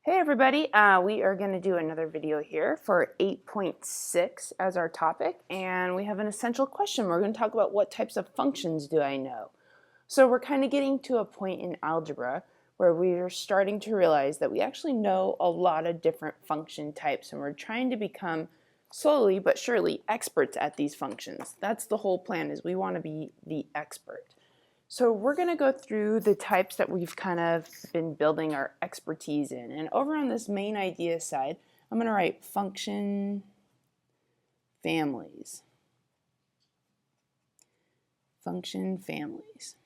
Hey everybody, we are going to do another video here for 8.6 as our topic, and we have an essential question. We're going to talk about what types of functions do I know. So we're kind of getting to a point in algebra where we're starting to realize that we actually know a lot of different function types, and we're trying to become slowly but surely experts at these functions. That's the whole plan, is we want to be the expert. So we're going to go through the types that we've kind of been building our expertise in. And over on this main idea side, I'm going to write function families. Function families.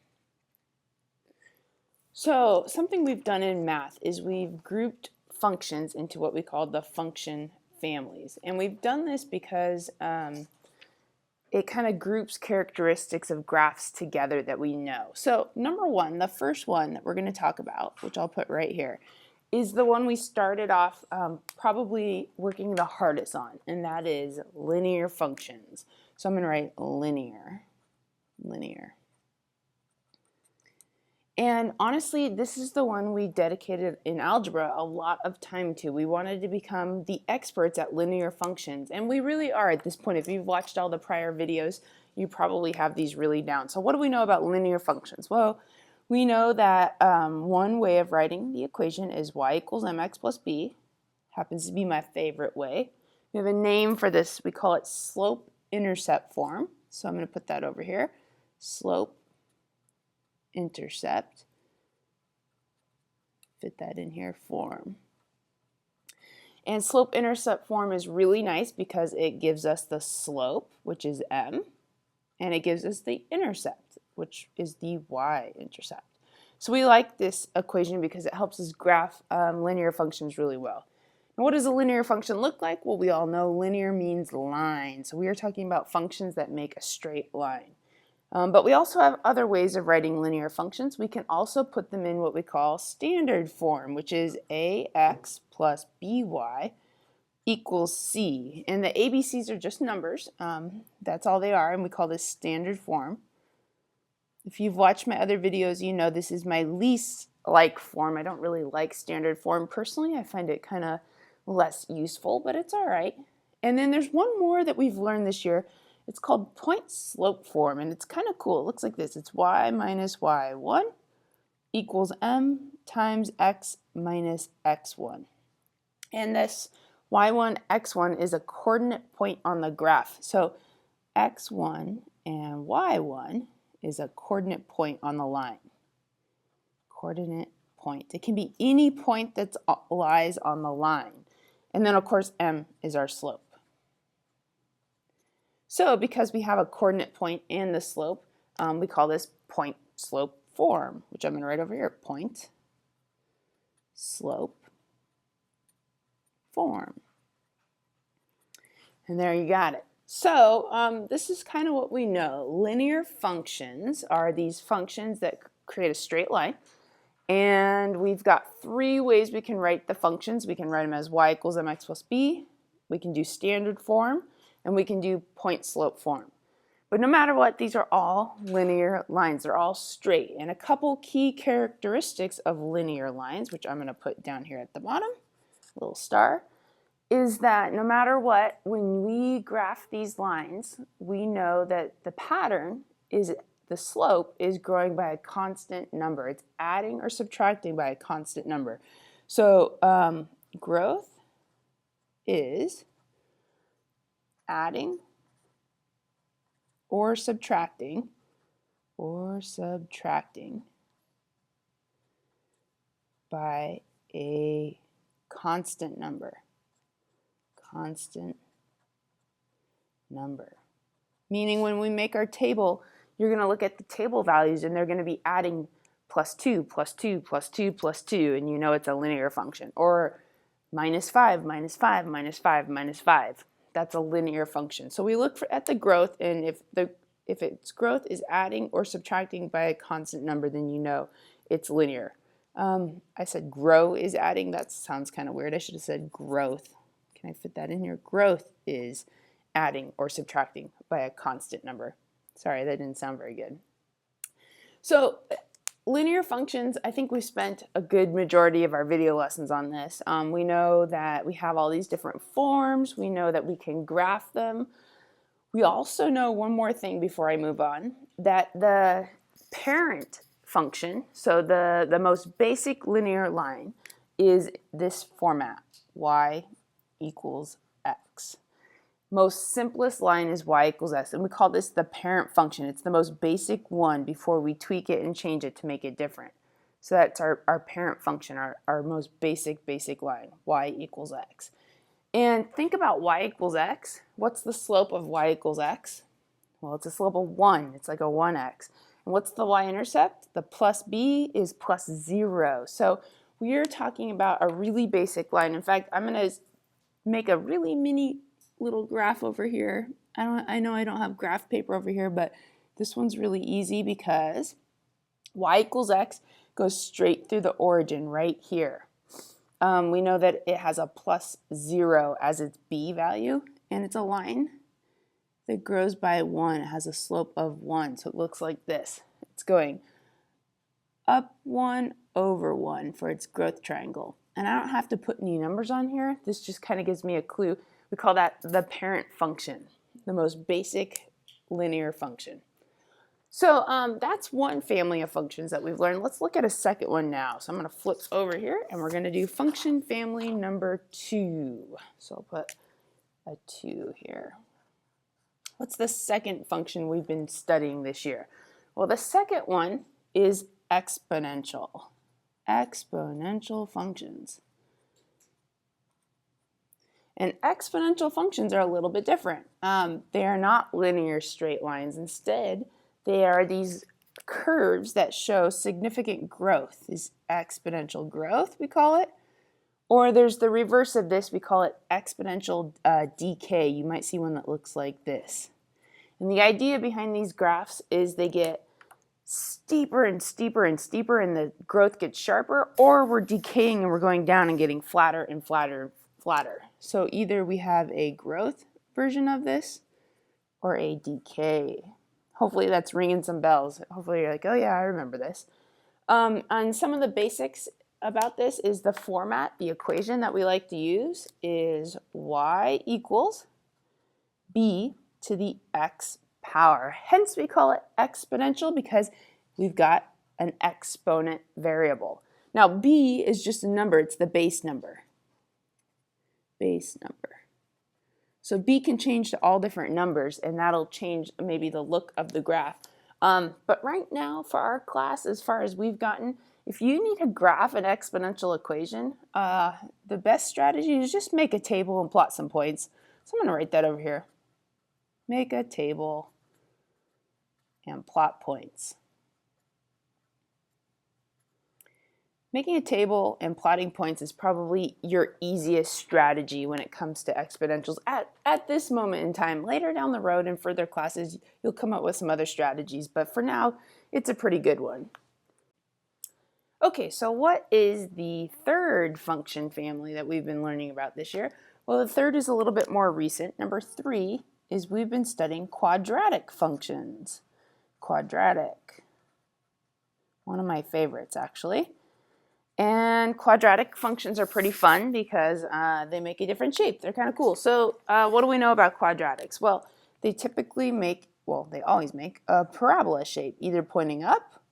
So something we've done in math is we've grouped functions into what we call the function families. And we've done this because it kind of groups characteristics of graphs together that we know. So number one, the first one that we're going to talk about, which I'll put right here, is the one we started off probably working the hardest on, and that is linear functions. So I'm going to write linear. And honestly, this is the one we dedicated in algebra a lot of time to. We wanted to become the experts at linear functions, and we really are at this point. If you've watched all the prior videos, you probably have these really down. So what do we know about linear functions? Well, we know that one way of writing the equation is y equals mx plus b. Happens to be my favorite way. We have a name for this. We call it slope-intercept form. So I'm going to put that over here. Slope-intercept, fit that in here, form. And slope-intercept form is really nice because it gives us the slope, which is m, and it gives us the intercept, which is the y-intercept. So we like this equation because it helps us graph linear functions really well. And what does a linear function look like? Well, we all know linear means line, so we are talking about functions that make a straight line. But we also have other ways of writing linear functions. We can also put them in what we call standard form, which is ax plus by equals c. And the ABCs are just numbers. That's all they are, and we call this standard form. If you've watched my other videos, you know this is my least like form. I don't really like standard form. Personally, I find it kind of less useful, but it's all right. And then there's one more that we've learned this year. It's called point slope form, and it's kind of cool. It looks like this. It's y minus y1 equals m times x minus x1. And this y1, x1 is a coordinate point on the graph. So x1 and y1 is a coordinate point on the line. Coordinate point. It can be any point that lies on the line. And then, of course, m is our slope. So because we have a coordinate point and the slope, we call this point slope form, which I'm going to write over here, point slope form. And there you got it. So this is kind of what we know. Linear functions are these functions that create a straight line. And we've got three ways we can write the functions. We can write them as y equals mx plus b. We can do standard form. And we can do point slope form. But no matter what, these are all linear lines. They're all straight. And a couple key characteristics of linear lines, which I'm going to put down here at the bottom, a little star, is that no matter what, when we graph these lines, we know that the pattern is the slope is growing by a constant number. It's adding or subtracting by a constant number. So growth is adding or subtracting by a constant number. Meaning when we make our table, you're going to look at the table values and they're going to be adding plus 2, plus 2, plus 2, plus 2, and you know it's a linear function. Or minus 5, minus 5, minus 5, minus 5. That's a linear function. So we look at the growth, and if its growth is adding or subtracting by a constant number, then you know it's linear. I said grow is adding. That sounds kind of weird. I should have said growth. Can I fit that in here? Growth is adding or subtracting by a constant number. Sorry, that didn't sound very good. So linear functions, I think we spent a good majority of our video lessons on this. We know that we have all these different forms. We know that we can graph them. We also know one more thing before I move on, that the parent function, so the most basic linear line, is this format, y equals x. Most simplest line is y equals x, and we call this the parent function. It's the most basic one before we tweak it and change it to make it different. So that's our parent function, our most basic line, y equals x. And think about y equals x. What's the slope of y equals x? Well, it's a slope of 1. It's like a 1x. And what's the y-intercept? The plus b is plus 0. So we are talking about a really basic line. In fact, I'm going to make a really mini little graph over here. I know I don't have graph paper over here, but this one's really easy because y equals x goes straight through the origin right here. We know that it has a plus 0 as its b value, and it's a line that grows by 1. It has a slope of 1, so it looks like this. It's going up 1 over 1 for its growth triangle. And I don't have to put any numbers on here. This just kind of gives me a clue. We call that the parent function, the most basic linear function. So that's one family of functions that we've learned. Let's look at a second one now. So I'm going to flip over here, and we're going to do function family number 2. So I'll put a 2 here. What's the second function we've been studying this year? Well, the second one is exponential. Exponential functions. And exponential functions are a little bit different. They are not linear straight lines. Instead, they are these curves that show significant growth. Is exponential growth, we call it. Or there's the reverse of this. We call it exponential decay. You might see one that looks like this. And the idea behind these graphs is they get steeper and steeper and steeper, and the growth gets sharper, or we're decaying and we're going down and getting flatter and flatter and flatter. So either we have a growth version of this or a decay. Hopefully that's ringing some bells. Hopefully you're like, oh yeah, I remember this. And some of the basics about this is the format. The equation that we like to use is y equals b to the x power. Hence we call it exponential because we've got an exponent variable. Now b is just a number. It's the base number. Base number. So b can change to all different numbers, and that'll change maybe the look of the graph. But right now for our class, as far as we've gotten, if you need to graph an exponential equation, the best strategy is just make a table and plot some points. So I'm going to write that over here. Make a table and plot points. Making a table and plotting points is probably your easiest strategy when it comes to exponentials at this moment in time. Later down the road in further classes, you'll come up with some other strategies, but for now, it's a pretty good one. Okay, so what is the third function family that we've been learning about this year? Well, the third is a little bit more recent. Number 3 is we've been studying quadratic functions. Quadratic. One of my favorites, actually. And quadratic functions are pretty fun because they make a different shape. They're kind of cool. So what do we know about quadratics? Well, they typically make, well, they always make a parabola shape, either pointing up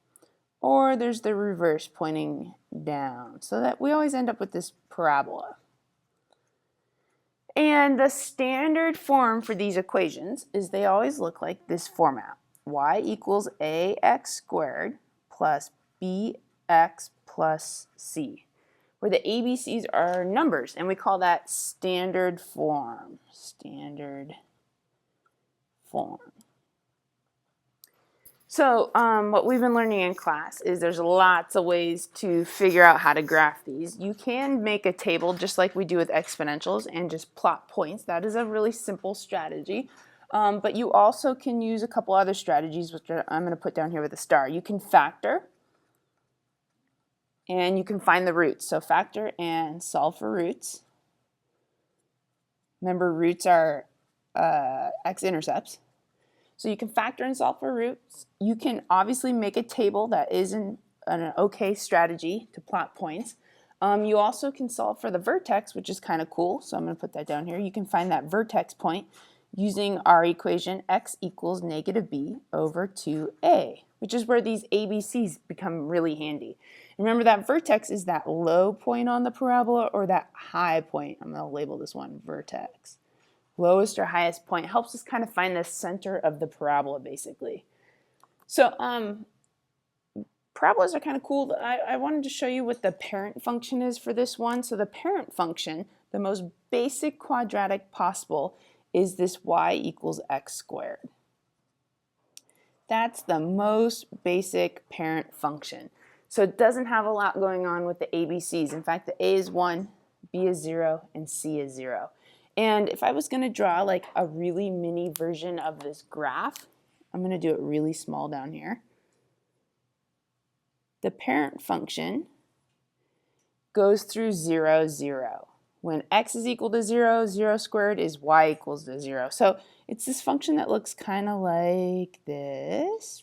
or there's the reverse pointing down. So that we always end up with this parabola. And the standard form for these equations is they always look like this format. Y equals ax squared plus bx plus c, where the ABCs are numbers, and we call that standard form. Standard form. So what we've been learning in class is there's lots of ways to figure out how to graph these. You can make a table just like we do with exponentials and just plot points. That is a really simple strategy. But you also can use a couple other strategies, which I'm going to put down here with a star. You can factor, and you can find the roots. So factor and solve for roots. Remember, roots are x-intercepts. So you can factor and solve for roots. You can obviously make a table that isn't an okay strategy to plot points. You also can solve for the vertex, which is kind of cool. So I'm going to put that down here. You can find that vertex point using our equation x equals negative b over 2a, which is where these ABCs become really handy. Remember that vertex is that low point on the parabola or that high point. I'm going to label this one vertex. Lowest or highest point helps us kind of find the center of the parabola basically. So parabolas are kind of cool. I wanted to show you what the parent function is for this one. So the parent function, the most basic quadratic possible, is this y equals x squared. That's the most basic parent function. So it doesn't have a lot going on with the ABCs. In fact, the A is 1, B is 0, and C is 0. And if I was going to draw like a really mini version of this graph, I'm going to do it really small down here. The parent function goes through 0, 0. When x is equal to 0, 0 squared is y equals to 0. So it's this function that looks kind of like this.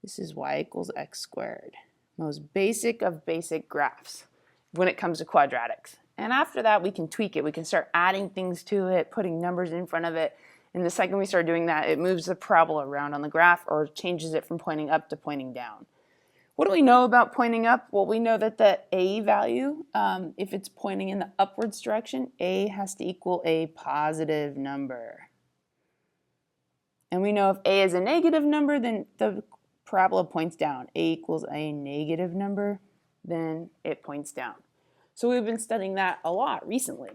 This is y equals x squared. Most basic of basic graphs when it comes to quadratics. And after that, we can tweak it. We can start adding things to it, putting numbers in front of it. And the second we start doing that, it moves the parabola around on the graph or changes it from pointing up to pointing down. What do we know about pointing up? Well, we know that the A value, if it's pointing in the upwards direction, A has to equal a positive number. And we know if A is a negative number, then the parabola points down. A equals a negative number, then it points down. So we've been studying that a lot recently.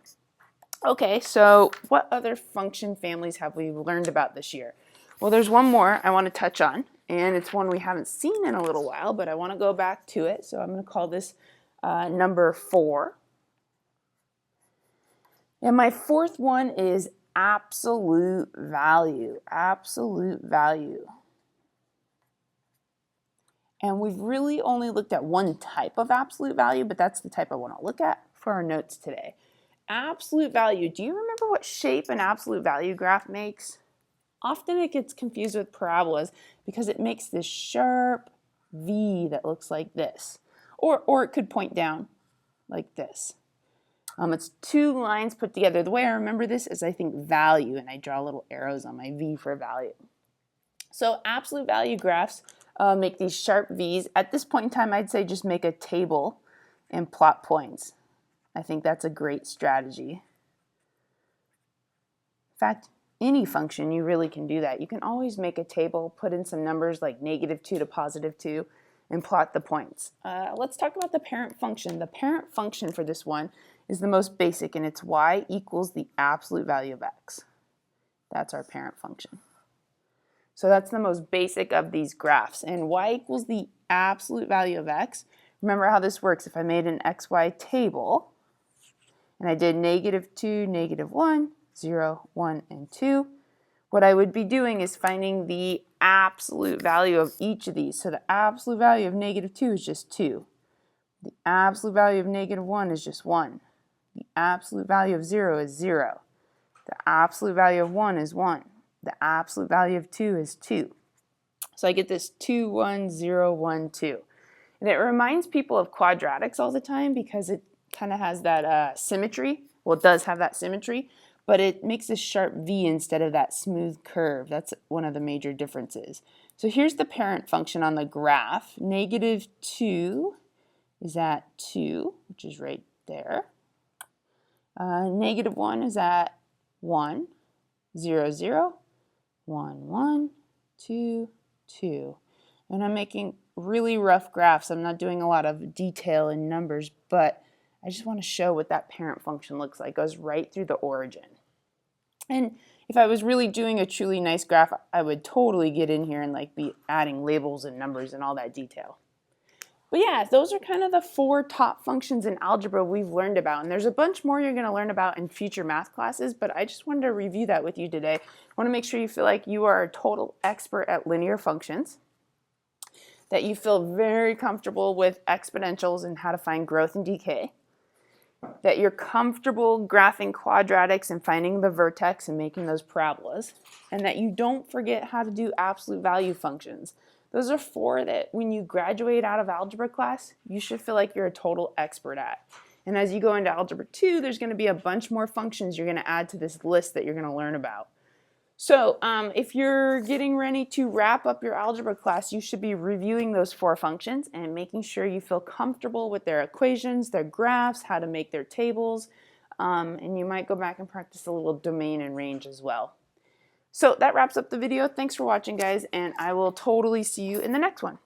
Okay, so what other function families have we learned about this year? Well, there's one more I want to touch on. And it's one we haven't seen in a little while, but I want to go back to it. So I'm going to call this number 4. And my fourth one is absolute value. Absolute value. And we've really only looked at one type of absolute value, but that's the type I want to look at for our notes today. Absolute value. Do you remember what shape an absolute value graph makes? Often it gets confused with parabolas because it makes this sharp V that looks like this. Or it could point down like this. It's two lines put together. The way I remember this is I think value, and I draw little arrows on my V for value. So absolute value graphs make these sharp V's. At this point in time, I'd say just make a table and plot points. I think that's a great strategy. In fact, any function, you really can do that. You can always make a table, put in some numbers like -2 to +2, and plot the points. Let's talk about the parent function. The parent function for this one is the most basic, and it's y equals the absolute value of x. That's our parent function. So that's the most basic of these graphs. And y equals the absolute value of x. Remember how this works. If I made an xy table, and I did -2, -1, 0, 1, and 2, what I would be doing is finding the absolute value of each of these. So the absolute value of -2 is just 2. The absolute value of -1 is just 1. The absolute value of 0 is 0. The absolute value of 1 is 1. The absolute value of 2 is 2. So I get this 2, 1, 0, 1, 2. And it reminds people of quadratics all the time because it kind of has that symmetry. Well, it does have that symmetry, but it makes a sharp V instead of that smooth curve. That's one of the major differences. So here's the parent function on the graph. -2 is at 2, which is right there. -1 is at 1, 0, 0, 1, 1, 2, 2. And I'm making really rough graphs. I'm not doing a lot of detail in numbers, but I just want to show what that parent function looks like. It goes right through the origin. And if I was really doing a truly nice graph, I would totally get in here and like be adding labels and numbers and all that detail. But yeah, those are kind of the 4 top functions in algebra we've learned about. And there's a bunch more you're going to learn about in future math classes, but I just wanted to review that with you today. I want to make sure you feel like you are a total expert at linear functions, that you feel very comfortable with exponentials and how to find growth and decay, that you're comfortable graphing quadratics and finding the vertex and making those parabolas, and that you don't forget how to do absolute value functions. Those are 4 that when you graduate out of algebra class, you should feel like you're a total expert at. And as you go into Algebra 2, there's going to be a bunch more functions you're going to add to this list that you're going to learn about. So if you're getting ready to wrap up your algebra class, you should be reviewing those 4 functions and making sure you feel comfortable with their equations, their graphs, how to make their tables, and you might go back and practice a little domain and range as well. So that wraps up the video. Thanks for watching, guys, and I will totally see you in the next one.